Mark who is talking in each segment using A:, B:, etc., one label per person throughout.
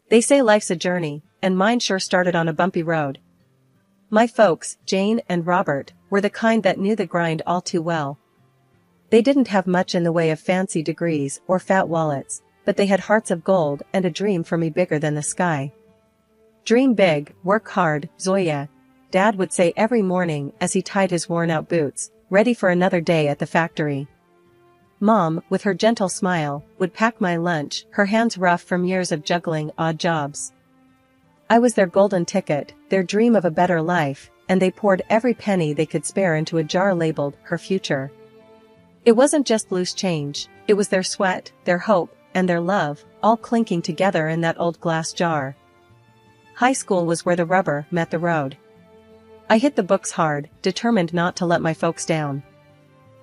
A: They say life's a journey, and mine sure started on a bumpy road. My folks, Jane and Robert, were the kind that knew the grind all too well. They didn't have much in the way of fancy degrees or fat wallets, but they had hearts of gold and a dream for me bigger than the sky. Dream big, work hard, Zoya, Dad would say every morning as he tied his worn-out boots, ready for another day at the factory. Mom, with her gentle smile, would pack my lunch, her hands rough from years of juggling odd jobs. I was their golden ticket, their dream of a better life, and they poured every penny they could spare into a jar labeled her future. It wasn't just loose change, it was their sweat, their hope, and their love, all clinking together in that old glass jar. High school was where the rubber met the road. I hit the books hard, determined not to let my folks down.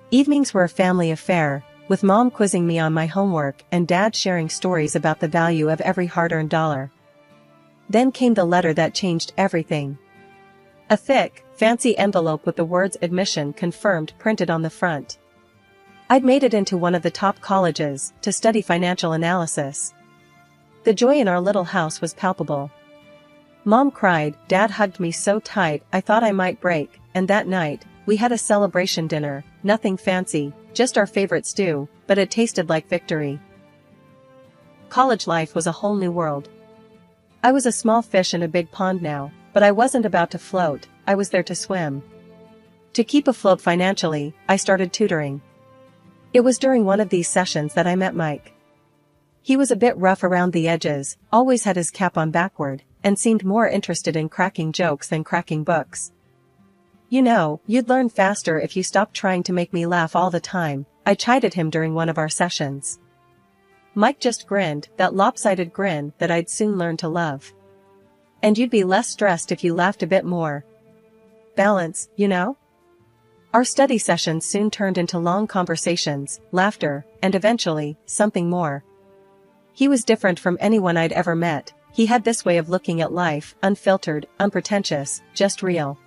A: Evenings were a family affair, with Mom quizzing me on my homework and Dad sharing stories about the value of every hard-earned dollar. Then came the letter that changed everything. A thick, fancy envelope with the words admission confirmed printed on the front. I'd made it into one of the top colleges to study financial analysis. The joy in our little house was palpable. Mom cried, Dad hugged me so tight I thought I might break, and that night, we had a celebration dinner, nothing fancy, just our favorite stew, but it tasted like victory. College life was a whole new world. I was a small fish in a big pond now, but I wasn't about to float, I was there to swim. To keep afloat financially, I started tutoring. It was during one of these sessions that I met Mike. He was a bit rough around the edges, always had his cap on backward, and seemed more interested in cracking jokes than cracking books. You know, you'd learn faster if you stopped trying to make me laugh all the time, I chided him during one of our sessions. Mike just grinned, that lopsided grin that I'd soon learn to love. And you'd be less stressed if you laughed a bit more. Balance, you know? Our study sessions soon turned into long conversations, laughter, and eventually, something more. He was different from anyone I'd ever met. He had this way of looking at life, unfiltered, unpretentious, just real.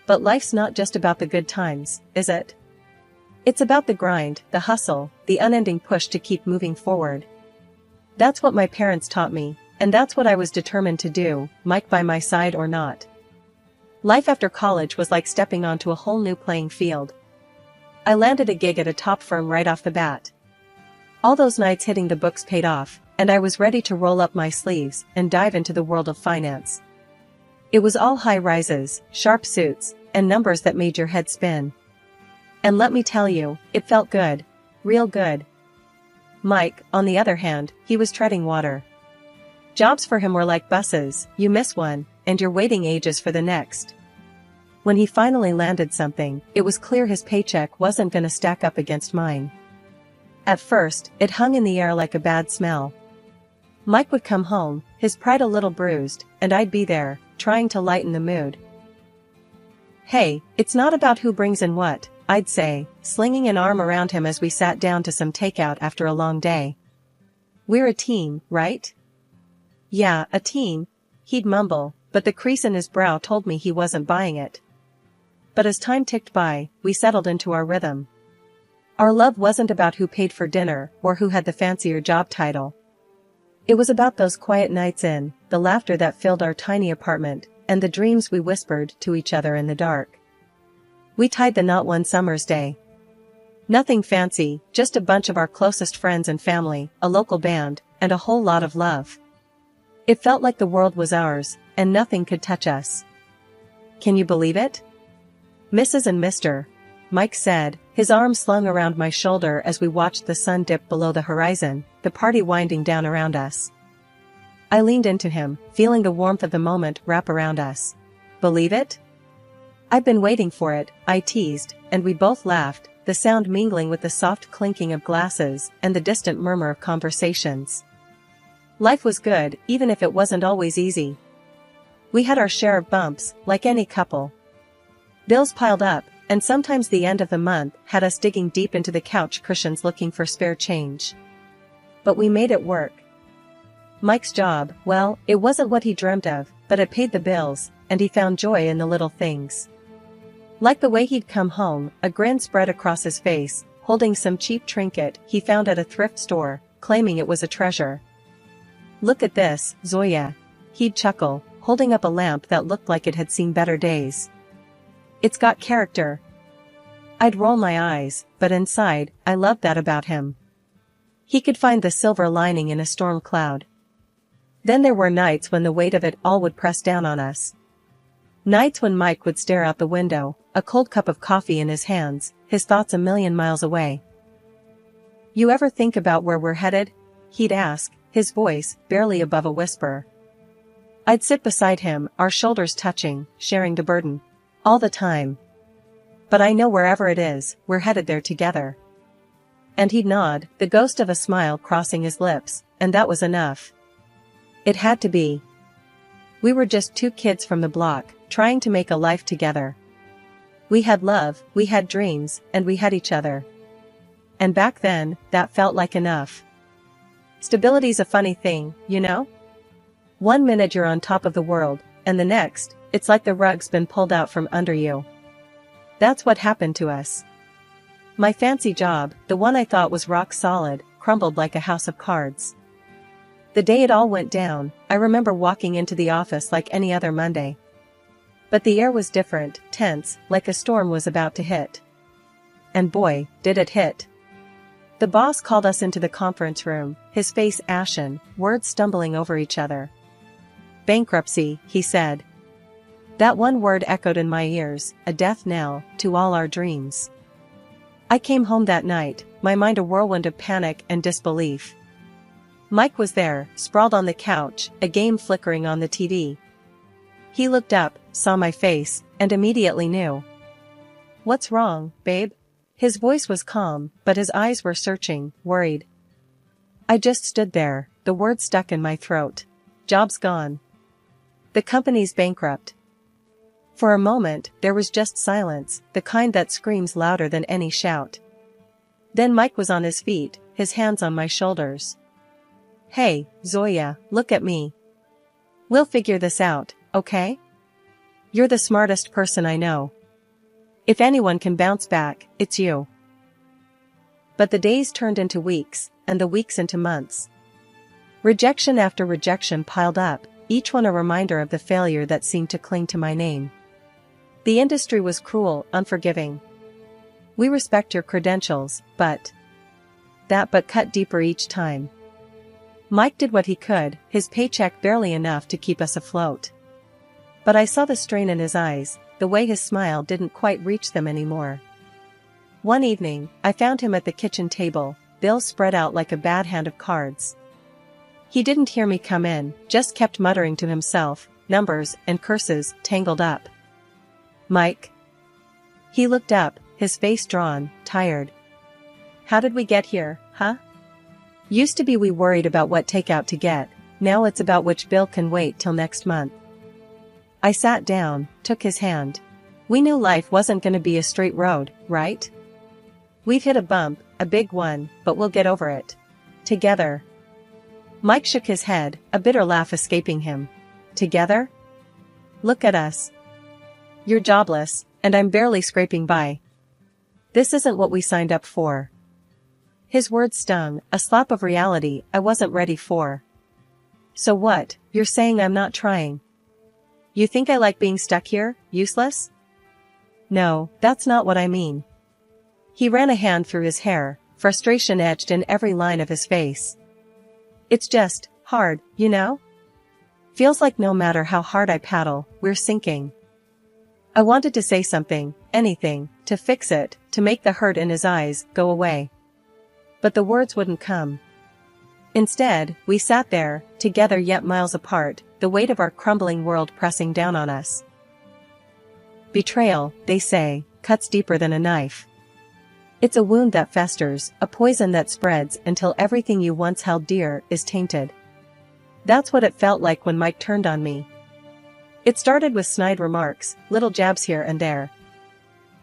A: But life's not just about the good times, is it? It's about the grind, the hustle, the unending push to keep moving forward. That's what my parents taught me, and that's what I was determined to do, Mike by my side or not. Life after college was like stepping onto a whole new playing field. I landed a gig at a top firm right off the bat. All those nights hitting the books paid off, and I was ready to roll up my sleeves and dive into the world of finance. It was all high rises, sharp suits, and numbers that made your head spin. And let me tell you, it felt good. Real good. Mike, on the other hand, he was treading water. Jobs for him were like buses, you miss one, and you're waiting ages for the next. When he finally landed something, it was clear his paycheck wasn't gonna stack up against mine. At first, it hung in the air like a bad smell. Mike would come home, his pride a little bruised, and I'd be there, trying to lighten the mood. Hey, it's not about who brings in what, I'd say, slinging an arm around him as we sat down to some takeout after a long day. We're a team, right? Yeah, a team, he'd mumble, but the crease in his brow told me he wasn't buying it. But as time ticked by, we settled into our rhythm. Our love wasn't about who paid for dinner or who had the fancier job title. It was about those quiet nights in, the laughter that filled our tiny apartment, and the dreams we whispered to each other in the dark. We tied the knot one summer's day. Nothing fancy, just a bunch of our closest friends and family, a local band, and a whole lot of love. It felt like the world was ours, and nothing could touch us. Can you believe it? Mrs. and Mr. Mike said, his arm slung around my shoulder as we watched the sun dip below the horizon, the party winding down around us. I leaned into him, feeling the warmth of the moment wrap around us. Believe it? I've been waiting for it, I teased, and we both laughed, the sound mingling with the soft clinking of glasses and the distant murmur of conversations. Life was good, even if it wasn't always easy. We had our share of bumps, like any couple. Bills piled up, and sometimes the end of the month had us digging deep into the couch cushions looking for spare change. But we made it work. Mike's job, well, it wasn't what he dreamt of, but it paid the bills, and he found joy in the little things. Like the way he'd come home, a grin spread across his face, holding some cheap trinket he found at a thrift store, claiming it was a treasure. Look at this, Zoya. He'd chuckle, holding up a lamp that looked like it had seen better days. It's got character. I'd roll my eyes, but inside, I loved that about him. He could find the silver lining in a storm cloud. Then there were nights when the weight of it all would press down on us. Nights when Mike would stare out the window, a cold cup of coffee in his hands, his thoughts a million miles away. You ever think about where we're headed? He'd ask, his voice barely above a whisper. I'd sit beside him, our shoulders touching, sharing the burden. All the time. But I know wherever it is, we're headed there together. And he'd nod, the ghost of a smile crossing his lips, and that was enough. It had to be. We were just two kids from the block, trying to make a life together. We had love, we had dreams, and we had each other. And back then, that felt like enough. Stability's a funny thing, you know? One minute you're on top of the world, and the next, it's like the rug's been pulled out from under you. That's what happened to us. My fancy job, the one I thought was rock solid, crumbled like a house of cards. The day it all went down, I remember walking into the office like any other Monday. But the air was different, tense, like a storm was about to hit. And boy, did it hit. The boss called us into the conference room, his face ashen, words stumbling over each other. Bankruptcy, he said. That one word echoed in my ears, a death knell to all our dreams. I came home that night, my mind a whirlwind of panic and disbelief. Mike was there, sprawled on the couch, a game flickering on the TV. He looked up, saw my face, and immediately knew. What's wrong, babe? His voice was calm, but his eyes were searching, worried. I just stood there, the words stuck in my throat. Job's gone. The company's bankrupt. For a moment, there was just silence, the kind that screams louder than any shout. Then Mike was on his feet, his hands on my shoulders. Hey, Zoya, look at me. We'll figure this out, okay? You're the smartest person I know. If anyone can bounce back, it's you. But the days turned into weeks, and the weeks into months. Rejection after rejection piled up, each one a reminder of the failure that seemed to cling to my name. The industry was cruel, unforgiving. We respect your credentials, but cut deeper each time. Mike did what he could, his paycheck barely enough to keep us afloat. But I saw the strain in his eyes, the way his smile didn't quite reach them anymore. One evening, I found him at the kitchen table, bills spread out like a bad hand of cards. He didn't hear me come in, just kept muttering to himself, numbers and curses tangled up. Mike? He looked up, his face drawn, tired. How did we get here, huh? Used to be we worried about what takeout to get, now it's about which bill can wait till next month. I sat down, took his hand. We knew life wasn't gonna be a straight road, right? We've hit a bump, a big one, but we'll get over it. Together. Mike shook his head, a bitter laugh escaping him. Together? Look at us. You're jobless, and I'm barely scraping by. This isn't what we signed up for. His words stung, a slap of reality I wasn't ready for. So what, you're saying I'm not trying? You think I like being stuck here, useless? No, that's not what I mean. He ran a hand through his hair, frustration etched in every line of his face. It's just hard, you know? Feels like no matter how hard I paddle, we're sinking. I wanted to say something, anything, to fix it, to make the hurt in his eyes go away. But the words wouldn't come. Instead, we sat there, together yet miles apart, the weight of our crumbling world pressing down on us. Betrayal, they say, cuts deeper than a knife. It's a wound that festers, a poison that spreads until everything you once held dear is tainted. That's what it felt like when Mike turned on me. It started with snide remarks, little jabs here and there.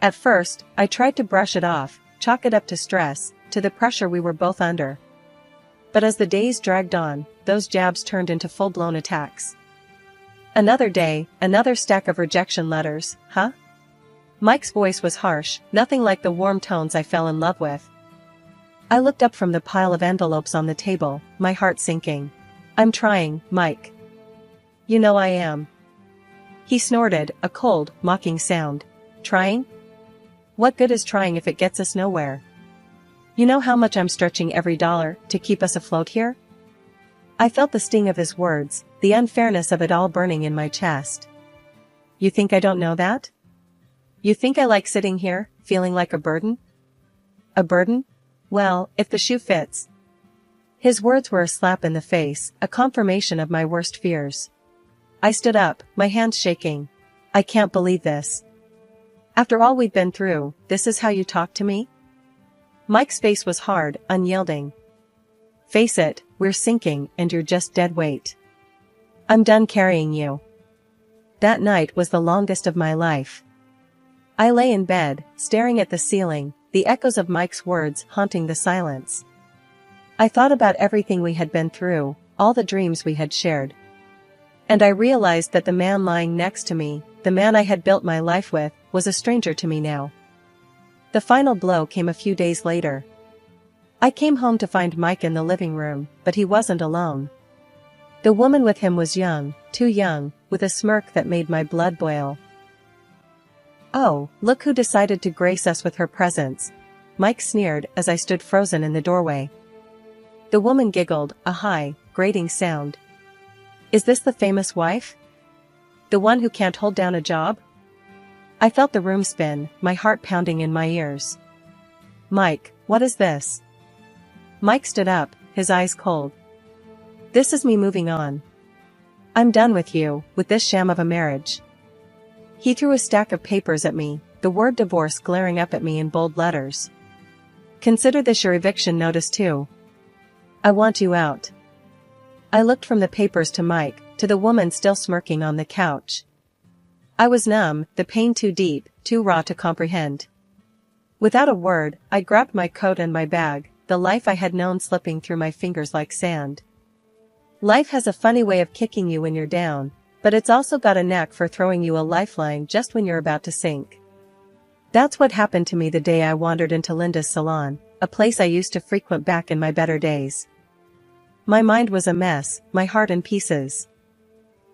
A: At first, I tried to brush it off, chalk it up to stress, to the pressure we were both under. But as the days dragged on, those jabs turned into full-blown attacks. Another day, another stack of rejection letters, huh? Mike's voice was harsh, nothing like the warm tones I fell in love with. I looked up from the pile of envelopes on the table, my heart sinking. I'm trying, Mike. You know I am. He snorted, a cold, mocking sound. Trying? What good is trying if it gets us nowhere? You know how much I'm stretching every dollar to keep us afloat here? I felt the sting of his words, the unfairness of it all burning in my chest. You think I don't know that? You think I like sitting here, feeling like a burden? A burden? Well, if the shoe fits. His words were a slap in the face, a confirmation of my worst fears. I stood up, my hands shaking. I can't believe this. After all we'd been through, this is how you talk to me? Mike's face was hard, unyielding. Face it, we're sinking and you're just dead weight. I'm done carrying you. That night was the longest of my life. I lay in bed, staring at the ceiling, the echoes of Mike's words haunting the silence. I thought about everything we had been through, all the dreams we had shared. And I realized that the man lying next to me, the man I had built my life with, was a stranger to me now. The final blow came a few days later. I came home to find Mike in the living room, but he wasn't alone. The woman with him was young, too young, with a smirk that made my blood boil. Oh, look who decided to grace us with her presence, Mike sneered as I stood frozen in the doorway. The woman giggled, a high, grating sound. Is this the famous wife? The one who can't hold down a job? I felt the room spin, my heart pounding in my ears. Mike, what is this? Mike stood up, his eyes cold. This is me moving on. I'm done with you, with this sham of a marriage. He threw a stack of papers at me, the word divorce glaring up at me in bold letters. Consider this your eviction notice too. I want you out. I looked from the papers to Mike, to the woman still smirking on the couch. I was numb, the pain too deep, too raw to comprehend. Without a word, I grabbed my coat and my bag, the life I had known slipping through my fingers like sand. Life has a funny way of kicking you when you're down, but it's also got a knack for throwing you a lifeline just when you're about to sink. That's what happened to me the day I wandered into Linda's salon, a place I used to frequent back in my better days. My mind was a mess, my heart in pieces.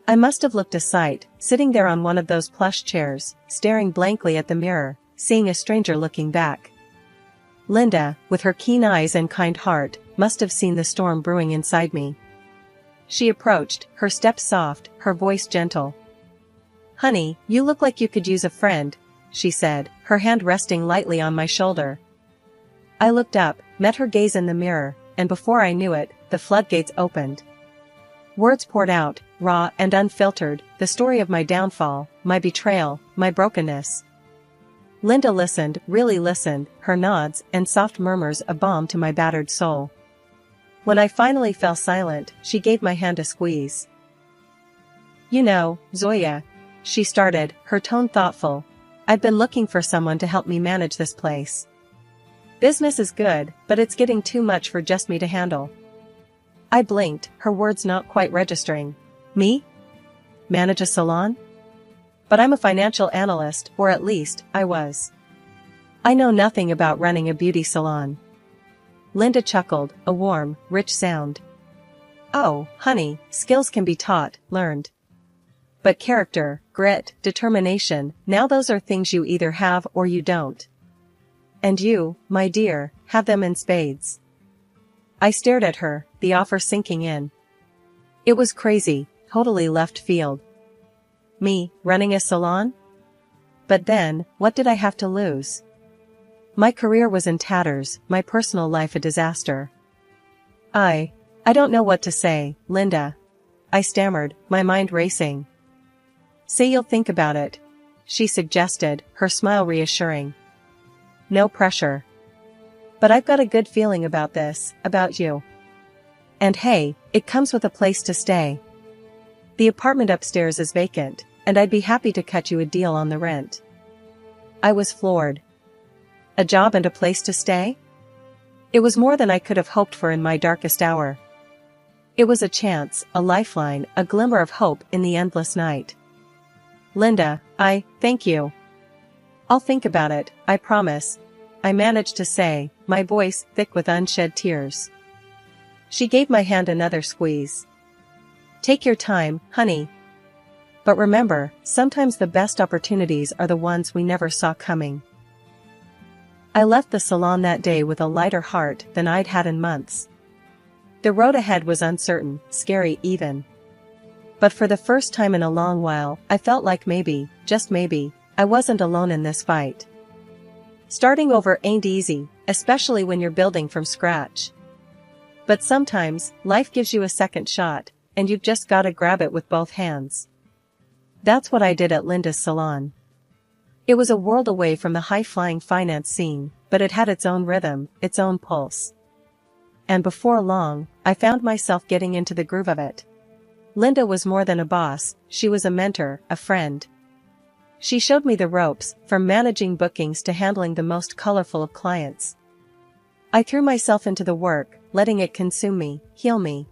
A: I must have looked a sight, sitting there on one of those plush chairs, staring blankly at the mirror, seeing a stranger looking back. Linda, with her keen eyes and kind heart, must have seen the storm brewing inside me. She approached, her step soft, her voice gentle. Honey, you look like you could use a friend, she said, her hand resting lightly on my shoulder. I looked up, met her gaze in the mirror, and before I knew it, the floodgates opened. Words poured out, raw and unfiltered, the story of my downfall, my betrayal, my brokenness. Linda listened, really listened, her nods and soft murmurs a balm to my battered soul. When I finally fell silent, she gave my hand a squeeze. You know, Zoya, she started, her tone thoughtful, I've been looking for someone to help me manage this place. Business is good, but it's getting too much for just me to handle. I blinked, her words not quite registering. Me? Manage a salon? But I'm a financial analyst, or at least, I was. I know nothing about running a beauty salon. Linda chuckled, a warm, rich sound. Oh, honey, skills can be taught, learned. But character, grit, determination, now those are things you either have or you don't. And you, my dear, have them in spades. I stared at her, the offer sinking in. It was crazy, totally left field. Me, running a salon? But then, what did I have to lose? My career was in tatters, my personal life a disaster. I don't know what to say, Linda. I stammered, my mind racing. Say you'll think about it, she suggested, her smile reassuring. No pressure. But I've got a good feeling about this, about you. And hey, it comes with a place to stay. The apartment upstairs is vacant, and I'd be happy to cut you a deal on the rent. I was floored. A job and a place to stay? It was more than I could have hoped for in my darkest hour. It was a chance, a lifeline, a glimmer of hope in the endless night. Linda, thank you. I'll think about it, I promise, I managed to say, my voice thick with unshed tears. She gave my hand another squeeze. Take your time, honey. But remember, sometimes the best opportunities are the ones we never saw coming. I left the salon that day with a lighter heart than I'd had in months. The road ahead was uncertain, scary even. But for the first time in a long while, I felt like maybe, just maybe, I wasn't alone in this fight. Starting over ain't easy, especially when you're building from scratch. But sometimes, life gives you a second shot, and you've just gotta grab it with both hands. That's what I did at Linda's salon. It was a world away from the high-flying finance scene, but it had its own rhythm, its own pulse. And before long, I found myself getting into the groove of it. Linda was more than a boss, she was a mentor, a friend. She showed me the ropes, from managing bookings to handling the most colorful of clients. I threw myself into the work, letting it consume me, heal me.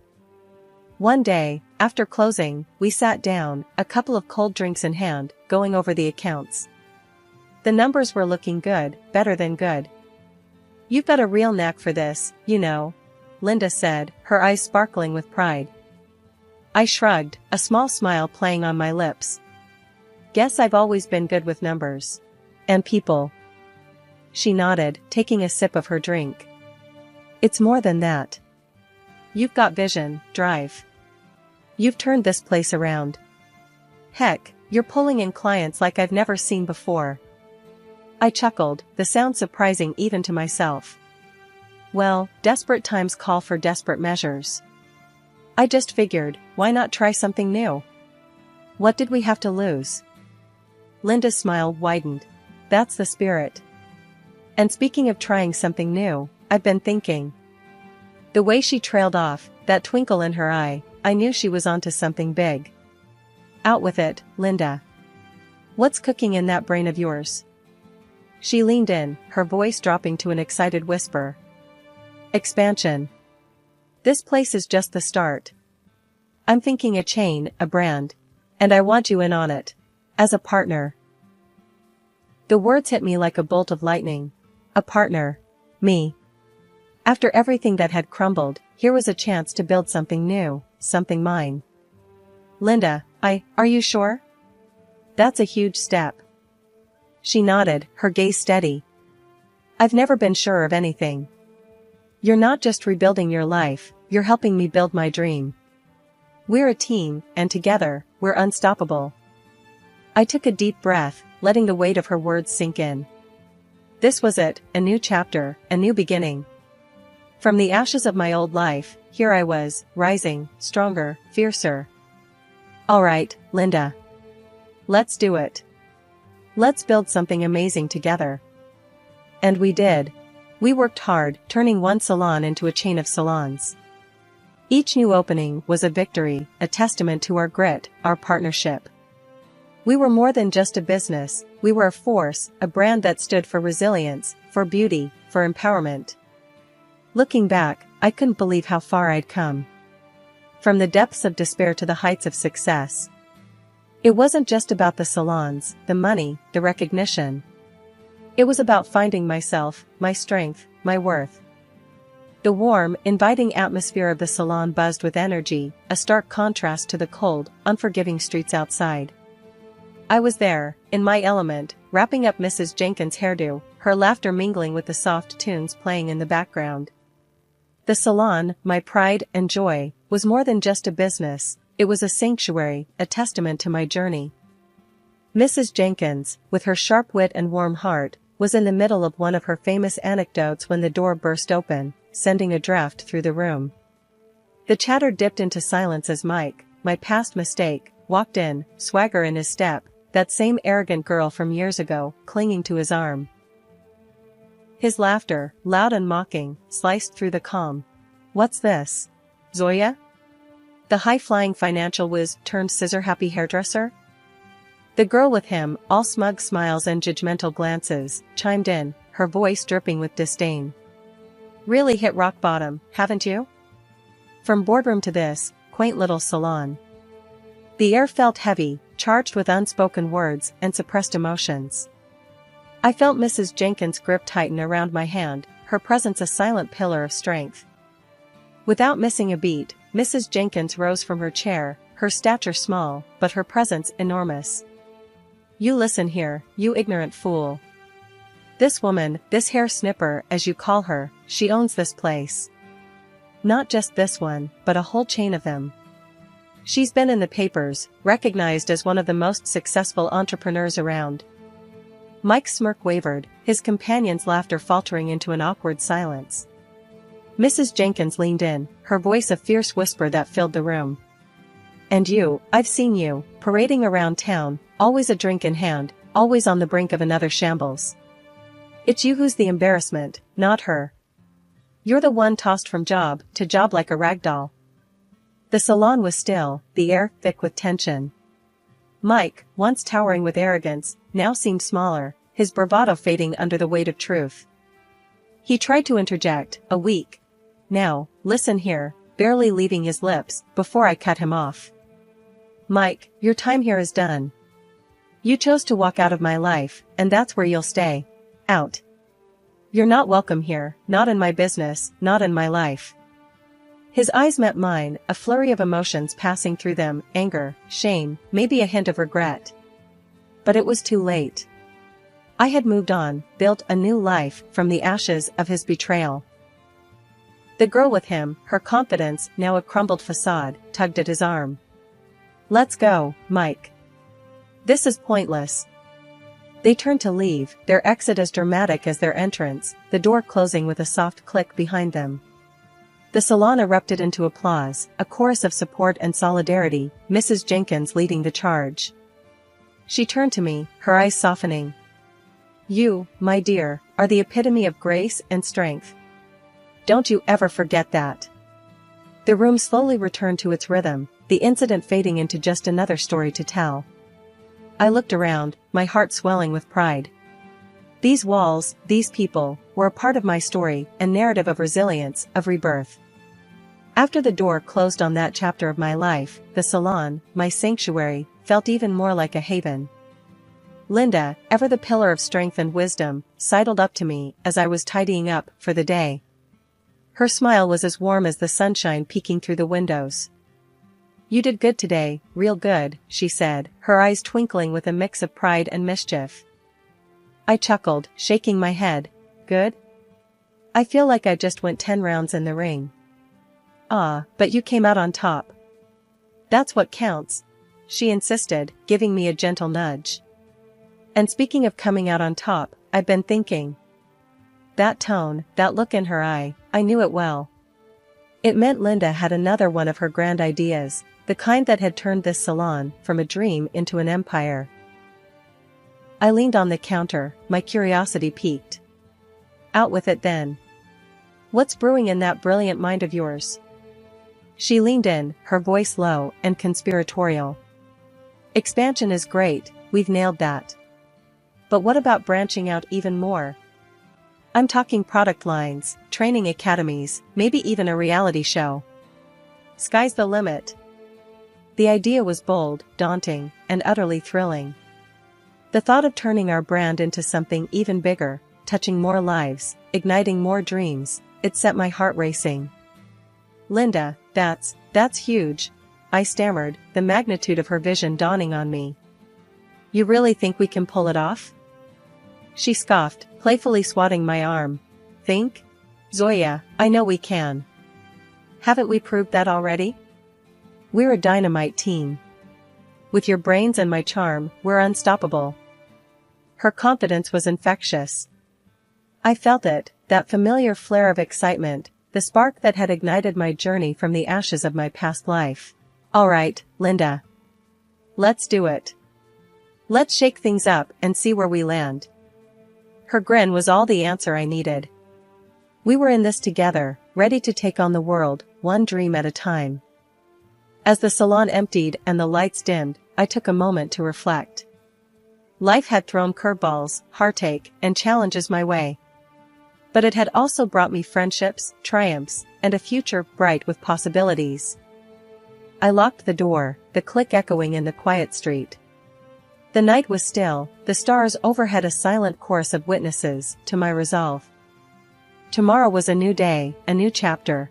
A: One day, after closing, we sat down, a couple of cold drinks in hand, going over the accounts. The numbers were looking good, better than good. "You've got a real knack for this, you know," Linda said, her eyes sparkling with pride. I shrugged, a small smile playing on my lips. "Guess I've always been good with numbers. And people." She nodded, taking a sip of her drink. "It's more than that. You've got vision, drive. You've turned this place around. Heck, you're pulling in clients like I've never seen before." I chuckled, the sound surprising even to myself. Well, desperate times call for desperate measures. I just figured, why not try something new? What did we have to lose? Linda's smile widened. "That's the spirit. And speaking of trying something new, I've been thinking." The way she trailed off, that twinkle in her eye, I knew she was onto something big. "Out with it, Linda. What's cooking in that brain of yours?" She leaned in, her voice dropping to an excited whisper. "Expansion. This place is just the start. I'm thinking a chain, a brand. And I want you in on it. As a partner." The words hit me like a bolt of lightning. A partner. Me. After everything that had crumbled, here was a chance to build something new, something mine. "Linda, are you sure? That's a huge step." She nodded, her gaze steady. "I've never been sure of anything. You're not just rebuilding your life, you're helping me build my dream. We're a team, and together, we're unstoppable." I took a deep breath, letting the weight of her words sink in. This was it, a new chapter, a new beginning. From the ashes of my old life, here I was, rising, stronger, fiercer. "All right, Linda. Let's do it. Let's build something amazing together." And we did. We worked hard, turning one salon into a chain of salons. Each new opening was a victory, a testament to our grit, our partnership. We were more than just a business, we were a force, a brand that stood for resilience, for beauty, for empowerment. Looking back, I couldn't believe how far I'd come. From the depths of despair to the heights of success. It wasn't just about the salons, the money, the recognition. It was about finding myself, my strength, my worth. The warm, inviting atmosphere of the salon buzzed with energy, a stark contrast to the cold, unforgiving streets outside. I was there, in my element, wrapping up Mrs. Jenkins' hairdo, her laughter mingling with the soft tunes playing in the background. The salon, my pride and joy, was more than just a business, it was a sanctuary, a testament to my journey. Mrs. Jenkins, with her sharp wit and warm heart, was in the middle of one of her famous anecdotes when the door burst open, sending a draft through the room. The chatter dipped into silence as Mike, my past mistake, walked in, swagger in his step, that same arrogant girl from years ago, clinging to his arm. His laughter, loud and mocking, sliced through the calm. "What's this? Zoya?" The high-flying financial whiz turned scissor-happy hairdresser? The girl with him, all smug smiles and judgmental glances, chimed in, her voice dripping with disdain. "Really hit rock bottom, haven't you? From boardroom to this, quaint little salon." The air felt heavy, charged with unspoken words and suppressed emotions. I felt Mrs. Jenkins' grip tighten around my hand, her presence a silent pillar of strength. Without missing a beat, Mrs. Jenkins rose from her chair, her stature small, but her presence enormous. "You listen here, you ignorant fool. This woman, this hair snipper as you call her, she owns this place. Not just this one, but a whole chain of them. She's been in the papers, recognized as one of the most successful entrepreneurs around." Mike's smirk wavered, his companion's laughter faltering into an awkward silence. Mrs. Jenkins leaned in, her voice a fierce whisper that filled the room. "And you, I've seen you, parading around town, always a drink in hand, always on the brink of another shambles. It's you who's the embarrassment, not her. You're the one tossed from job to job like a rag doll." The salon was still, the air thick with tension. Mike, once towering with arrogance, now seemed smaller, his bravado fading under the weight of truth. He tried to interject, a weak, "Now, listen here," barely leaving his lips, before I cut him off. "Mike, your time here is done. You chose to walk out of my life, and that's where you'll stay. Out. You're not welcome here, not in my business, not in my life." His eyes met mine, a flurry of emotions passing through them, anger, shame, maybe a hint of regret. But it was too late. I had moved on, built a new life from the ashes of his betrayal. The girl with him, her confidence now a crumbled facade, tugged at his arm. "Let's go, Mike. This is pointless." They turned to leave, their exit as dramatic as their entrance, the door closing with a soft click behind them. The salon erupted into applause, a chorus of support and solidarity, Mrs. Jenkins leading the charge. She turned to me, her eyes softening. "You, my dear, are the epitome of grace and strength. Don't you ever forget that." The room slowly returned to its rhythm, the incident fading into just another story to tell. I looked around, my heart swelling with pride. These walls, these people, were a part of my story, a narrative of resilience, of rebirth. After the door closed on that chapter of my life, the salon, my sanctuary, felt even more like a haven. Linda, ever the pillar of strength and wisdom, sidled up to me as I was tidying up for the day. Her smile was as warm as the sunshine peeking through the windows. "You did good today, real good," she said, her eyes twinkling with a mix of pride and mischief. I chuckled, shaking my head. "Good? I feel like I just went 10 rounds in the ring." "Ah, but you came out on top. That's what counts," she insisted, giving me a gentle nudge. "And speaking of coming out on top, I've been thinking." That tone, that look in her eye, I knew it well. It meant Linda had another one of her grand ideas, the kind that had turned this salon from a dream into an empire. I leaned on the counter, my curiosity piqued. "Out with it then. What's brewing in that brilliant mind of yours?" She leaned in, her voice low and conspiratorial. "Expansion is great, we've nailed that. But what about branching out even more? I'm talking product lines, training academies, maybe even a reality show. Sky's the limit." The idea was bold, daunting, and utterly thrilling. The thought of turning our brand into something even bigger, touching more lives, igniting more dreams, it set my heart racing. "Linda, that's huge," I stammered, the magnitude of her vision dawning on me. "You really think we can pull it off?" She scoffed, playfully swatting my arm. "Think? Zoya, I know we can. Haven't we proved that already? We're a dynamite team. With your brains and my charm, we're unstoppable." Her confidence was infectious. I felt it, that familiar flare of excitement, the spark that had ignited my journey from the ashes of my past life. "All right, Linda. Let's do it. Let's shake things up and see where we land." Her grin was all the answer I needed. We were in this together, ready to take on the world, one dream at a time. As the salon emptied and the lights dimmed, I took a moment to reflect. Life had thrown curveballs, heartache, and challenges my way. But it had also brought me friendships, triumphs, and a future bright with possibilities. I locked the door, the click echoing in the quiet street. The night was still, the stars overhead a silent chorus of witnesses to my resolve. Tomorrow was a new day, a new chapter.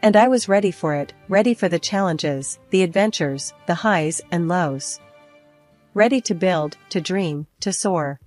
A: And I was ready for it, ready for the challenges, the adventures, the highs and lows. Ready to build, to dream, to soar.